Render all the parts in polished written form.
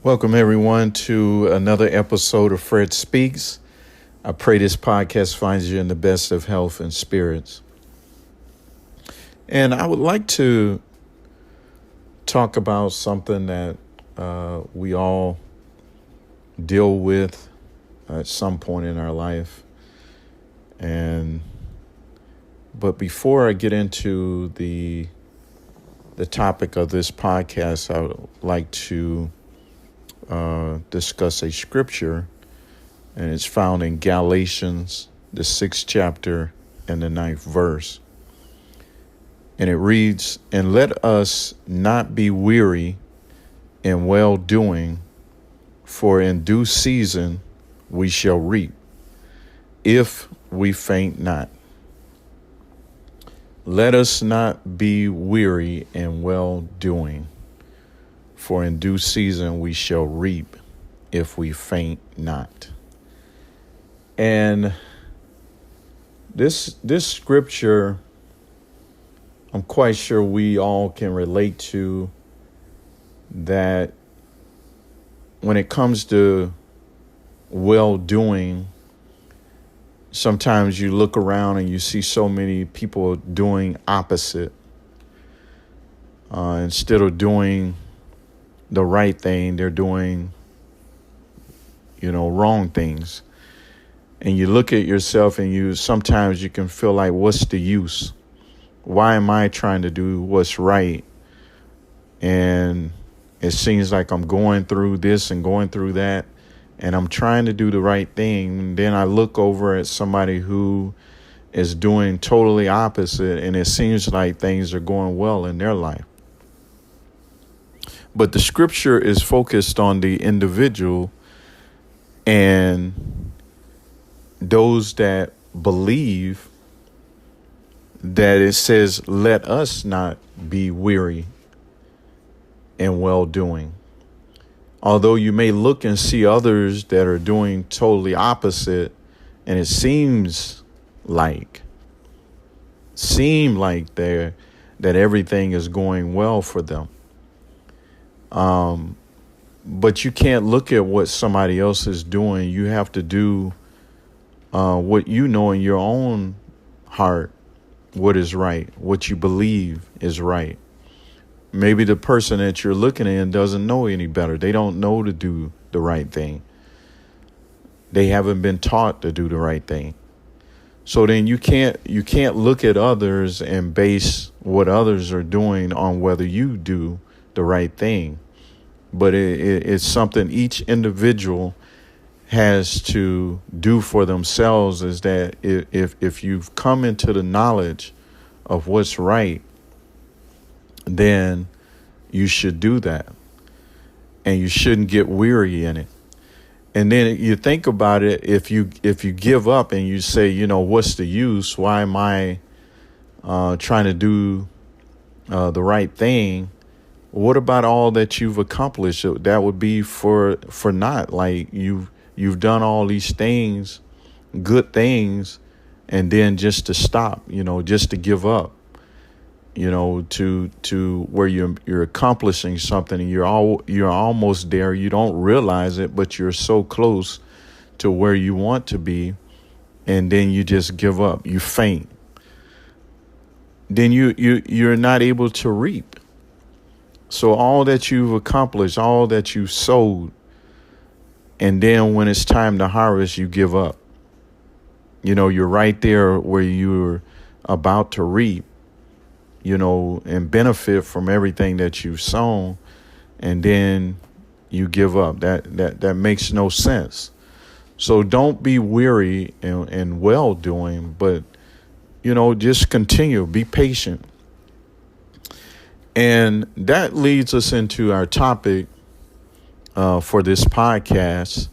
Welcome, everyone, to another episode of Fred Speaks. I pray this podcast finds you in the best of health and spirits. And I would like to talk about something that we all deal with at some point in our life. But before I get into the topic of this podcast, I would like to discuss a scripture, and it's found in Galatians, the 6th chapter and the 9th verse. And it reads, "And let us not be weary in well-doing, for in due season we shall reap, if we faint not." Let us not be weary in well-doing, for in due season we shall reap, if we faint not. And this scripture, I'm quite sure we all can relate to, that when it comes to well-doing, sometimes you look around and you see so many people doing opposite. Instead of doing the right thing, they're doing, wrong things. And you look at yourself and sometimes you can feel like, what's the use? Why am I trying to do what's right? And it seems like I'm going through this and going through that, and I'm trying to do the right thing. And then I look over at somebody who is doing totally opposite, and it seems like things are going well in their life. But the scripture is focused on the individual and those that believe that it says, let us not be weary in well-doing. Although you may look and see others that are doing totally opposite, and it seems like that everything is going well for them. But you can't look at what somebody else is doing. You have to do what you know in your own heart, what is right, what you believe is right. Maybe the person that you're looking at doesn't know any better. They don't know to do the right thing. They haven't been taught to do the right thing. So then you can't look at others and base what others are doing on whether you do the right thing. But it's something each individual has to do for themselves, is that if you've come into the knowledge of what's right, then you should do that. And you shouldn't get weary in it. And then you think about it, if you give up and you say, what's the use? Why am I trying to do the right thing? What about all that you've accomplished? That would be for naught. Like you've done all these things, good things, and then just to stop, just to give up, to where you're accomplishing something and you're almost there. You don't realize it, but you're so close to where you want to be, and then you just give up. You faint. Then you're not able to reap. So all that you've accomplished, all that you've sowed, and then when it's time to harvest, you give up. You're right there where you're about to reap, and benefit from everything that you've sown, and then you give up. That makes no sense. So don't be weary in well-doing, but, just continue, be patient. And that leads us into our topic for this podcast,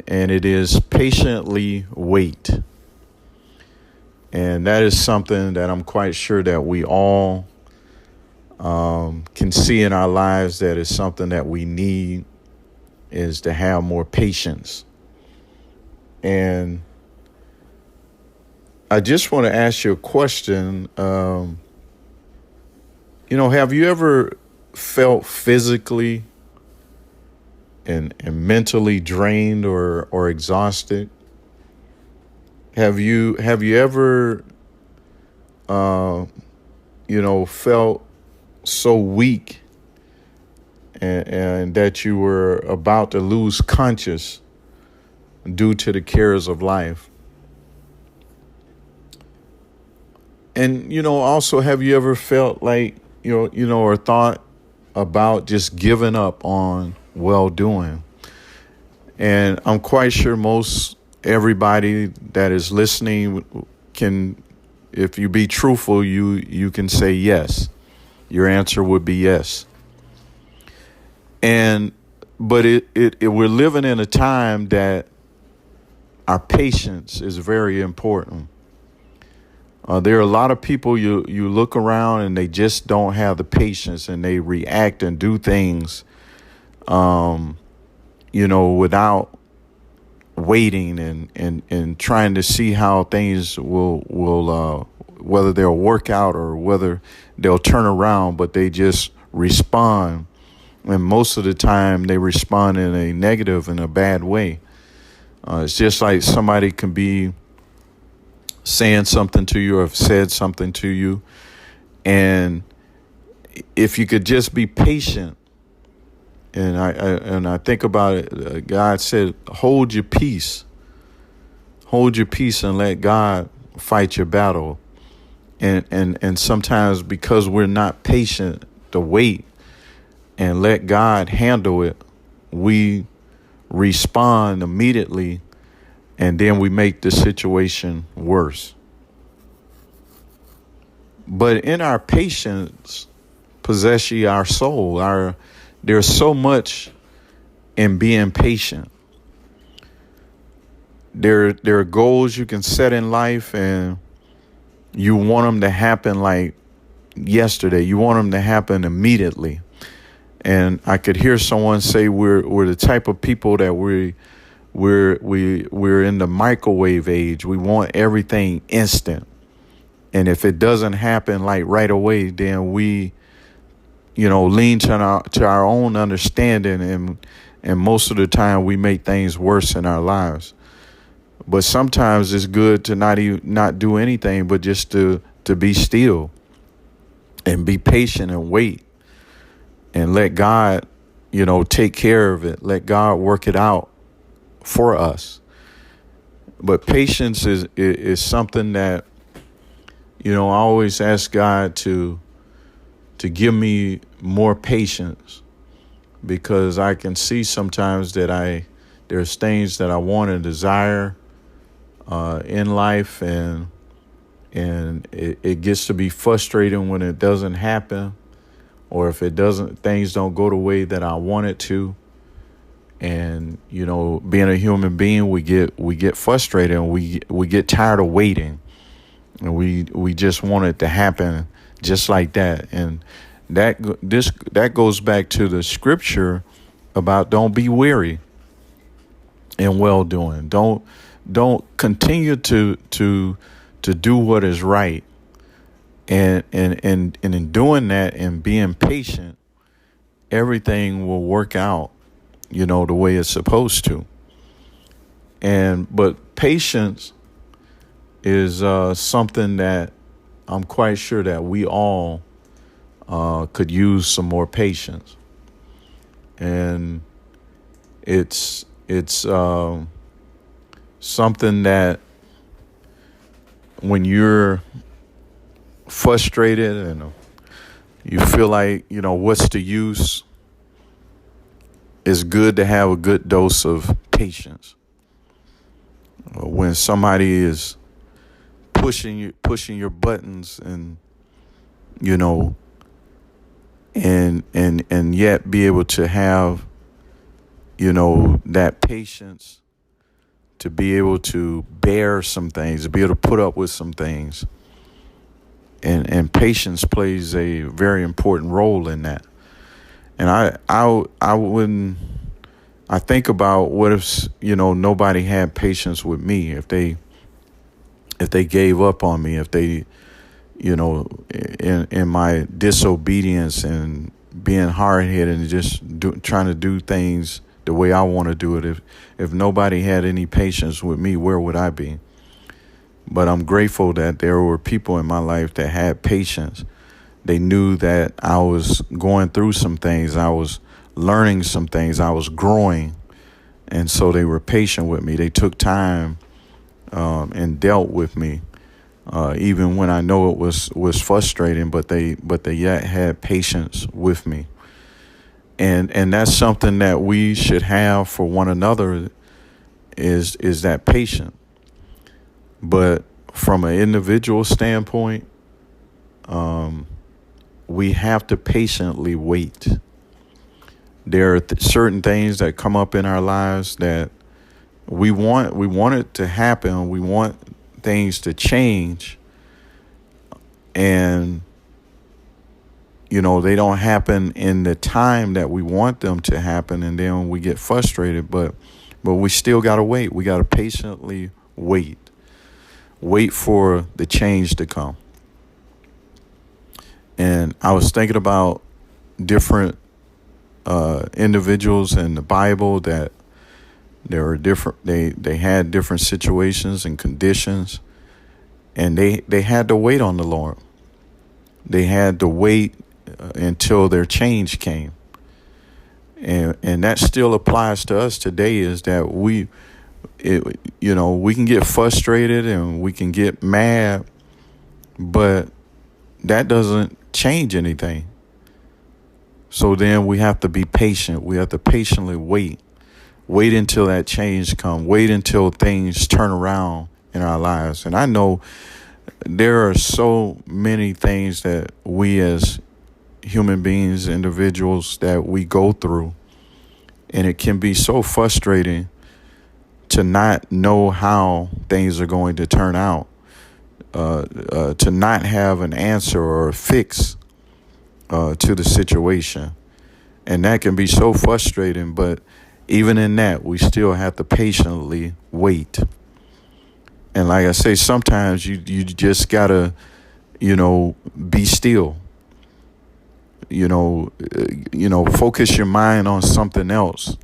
and it is patiently wait. And that is something that I'm quite sure that we all can see in our lives, that is something that we need, is to have more patience. And I just want to ask you a question. Have you ever felt physically and mentally drained or exhausted? Have you ever felt so weak and that you were about to lose conscious due to the cares of life? And also, have you ever felt like or thought about just giving up on well doing? And I'm quite sure most everybody that is listening can, if you be truthful, you can say yes. Your answer would be yes. But we're living in a time that our patience is very important. There are a lot of people you look around and they just don't have the patience, and they react and do things, without waiting and trying to see how things will whether they'll work out or whether they'll turn around, but they just respond. And most of the time they respond in a negative, in a bad way. It's just like somebody can be saying something to you or have said something to you. And if you could just be patient, and I think about it, God said, hold your peace. Hold your peace and let God fight your battle. And sometimes because we're not patient to wait and let God handle it, we respond immediately, and then we make the situation worse. But in our patience possess ye our soul. There's so much in being patient. There are goals you can set in life, and you want them to happen like yesterday. You want them to happen immediately. And I could hear someone say we're the type of people that we're in the microwave age. We want everything instant. And if it doesn't happen like right away, then we, lean to our own understanding, and most of the time we make things worse in our lives. But sometimes it's good to not do anything, but just to be still and be patient and wait and let God, take care of it. Let God work it out for us. But patience is something that, I always ask God to give me more patience, because I can see sometimes that there's things that I want and desire in life, and it gets to be frustrating when it doesn't happen, or if things don't go the way that I want it to. And being a human being, we get frustrated, and we get tired of waiting, and we just want it to happen just like that. And that goes back to the scripture about don't be weary in well doing. Don't continue to do what is right, and in doing that and being patient, everything will work out, the way it's supposed to. But patience is something that I'm quite sure that we all could use some more patience. And it's something that when you're frustrated and you feel like, what's the use, it's good to have a good dose of patience. When somebody is pushing your buttons, and and yet be able to have that patience to be able to bear some things, to be able to put up with some things. And patience plays a very important role in that. And I think about what if, nobody had patience with me, if they gave up on me, if they, in my disobedience and being hard-headed and just trying to do things the way I want to do it. If nobody had any patience with me, where would I be? But I'm grateful that there were people in my life that had patience. They knew that I was going through some things. I was learning some things. I was growing. And so they were patient with me. They took time and dealt with me, even when I know it was frustrating, but they yet had patience with me. And that's something that we should have for one another is that patience. But from an individual standpoint, we have to patiently wait. There are certain things that come up in our lives that we want it to happen. We want things to change, and they don't happen in the time that we want them to happen, and then we get frustrated. But we still gotta wait. We gotta patiently wait for the change to come. And I was thinking about different individuals in the Bible that there were different. They had different situations and conditions, and they had to wait on the Lord. They had to wait until their change came, and that still applies to us today. Is that we can get frustrated and we can get mad, but that doesn't change anything. So then we have to be patient. We have to patiently wait until that change comes. Wait until things turn around in our lives. And I know there are so many things that we as human beings, individuals, that we go through. And it can be so frustrating to not know how things are going to turn out, to not have an answer or a fix to the situation. And that can be so frustrating, but even in that, we still have to patiently wait. And like I say, sometimes you just gotta, be still. Focus your mind on something else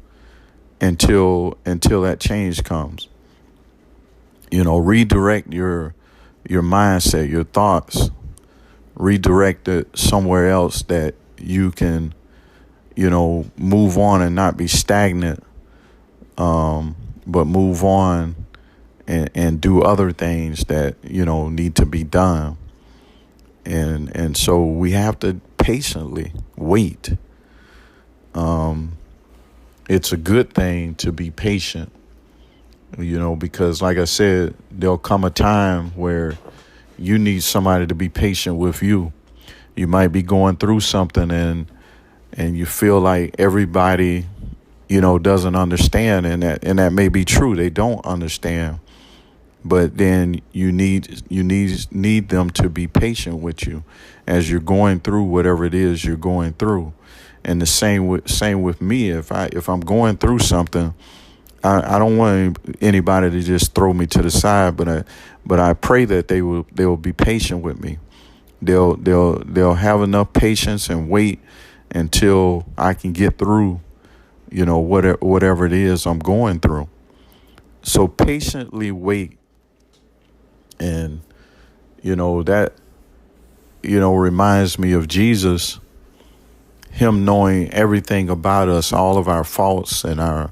until that change comes. Redirect your mindset, your thoughts. Redirect it somewhere else that you can, move on and not be stagnant, but move on and do other things that, need to be done. And so we have to patiently wait. It's a good thing to be patient, because like I said, there'll come a time where you need somebody to be patient with you. You might be going through something and you feel like everybody, doesn't understand, and that may be true. They don't understand. But then you need them to be patient with you as you're going through whatever it is you're going through. And the same with me. If I'm going through something, I don't want anybody to just throw me to the side, but I pray that they will be patient with me. They'll have enough patience and wait until I can get through, whatever it is I'm going through. So patiently wait. And, that, reminds me of Jesus, him knowing everything about us, all of our faults and our,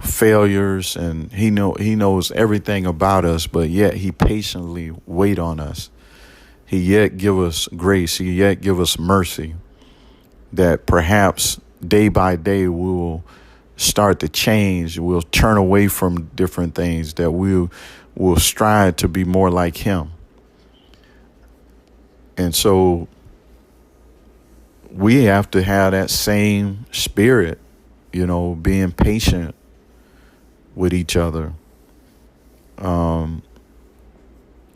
failures. And he knows everything about us, but yet he patiently wait on us. He yet give us grace. He yet give us mercy, that perhaps day by day we'll start to change. We'll turn away from different things, that we'll strive to be more like him. And so we have to have that same spirit, being patient with each other. And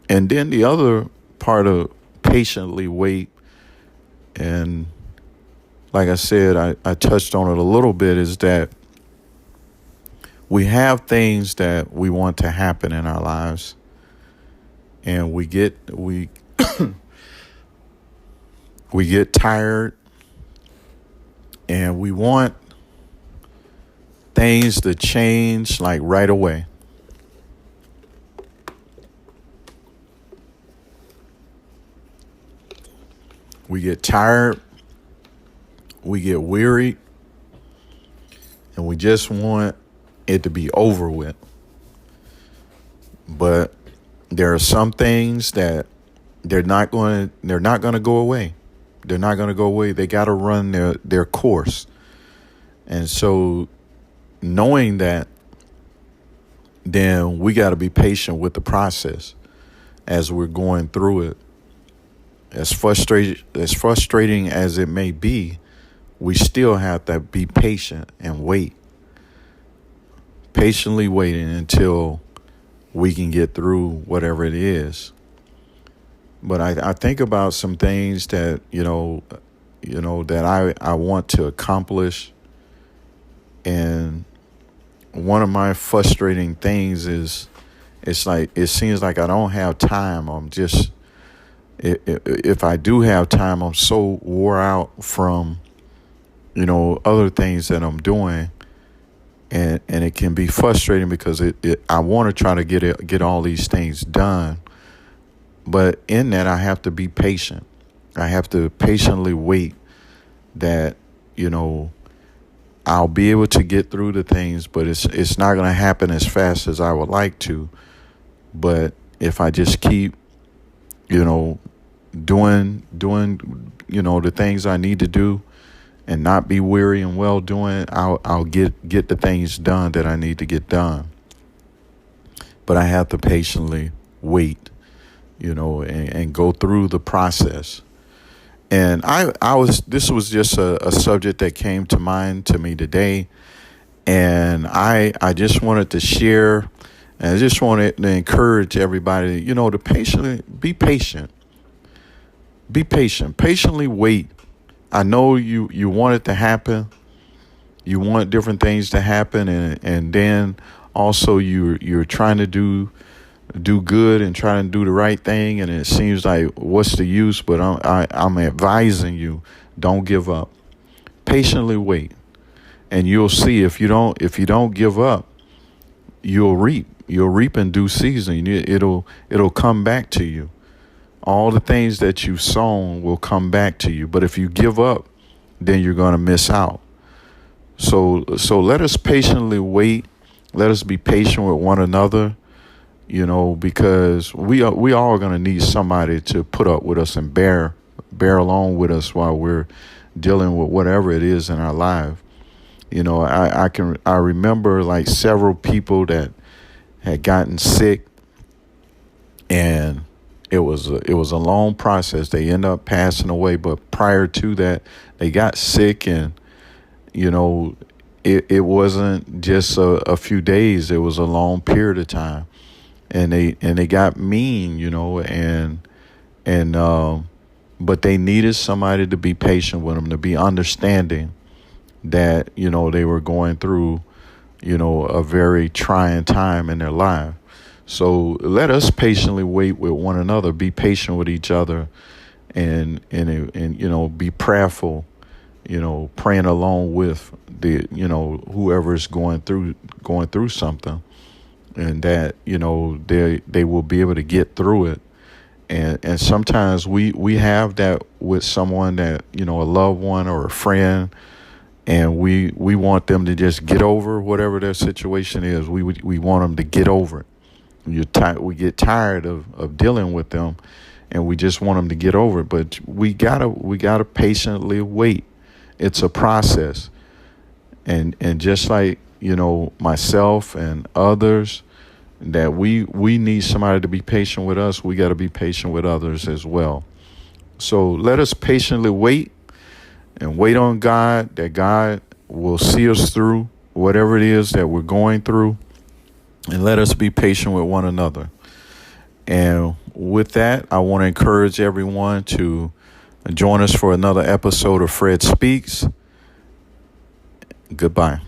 then the other part of patiently wait, and like I said, I touched on it a little bit, is that we have things that we want to happen in our lives, and we get tired, and we want things to change like right away. We get tired, we get weary, and we just want it to be over with. But there are some things that they're not going to go away. They're not going to go away. They got to run their course. And so knowing that, then we got to be patient with the process as we're going through it. As frustrating as it may be, we still have to be patient and wait. Patiently waiting until we can get through whatever it is. But I think about some things that, that I want to accomplish. And one of my frustrating things is it seems like I don't have time. If I do have time, I'm so wore out from, other things that I'm doing. And it can be frustrating because I want to try to get all these things done. But in that, I have to be patient. I have to patiently wait that, I'll be able to get through the things, but it's not going to happen as fast as I would like to. But if I just keep, doing, the things I need to do and not be weary and well doing, I'll get the things done that I need to get done. But I have to patiently wait, and go through the process. And this was just a subject that came to mind to me today. And I just wanted to share, and I just wanted to encourage everybody, to be patient. Be patient. Patiently wait. I know you want it to happen. You want different things to happen, and then also you're trying to do good and trying to do the right thing, and it seems like what's the use? But I'm advising you, don't give up. Patiently wait, and you'll see if you don't give up, you'll reap. You'll reap in due season. It'll come back to you. All the things that you've sown will come back to you. But if you give up, then you're going to miss out. So let us patiently wait. Let us be patient with one another, because we all going to need somebody to put up with us and bear along with us while we're dealing with whatever it is in our life. I remember like several people that had gotten sick, and it was a long process. They end up passing away, but prior to that, they got sick, and it wasn't just a few days. It was a long period of time, and they got mean, but they needed somebody to be patient with them, to be understanding that they were going through a very trying time in their life. So let us patiently wait with one another, be patient with each other, and be prayerful, praying along with the whoever is going through something, and that they will be able to get through it. And sometimes we have that with someone that a loved one or a friend, and we want them to just get over whatever their situation is. We want them to get over it. We get tired of dealing with them, and we just want them to get over it. But we gotta patiently wait. It's a process, and just like myself and others, that we need somebody to be patient with us. We got to be patient with others as well. So let us patiently wait and wait on God, that God will see us through whatever it is that we're going through. And let us be patient with one another. And with that, I want to encourage everyone to join us for another episode of Fred Speaks. Goodbye.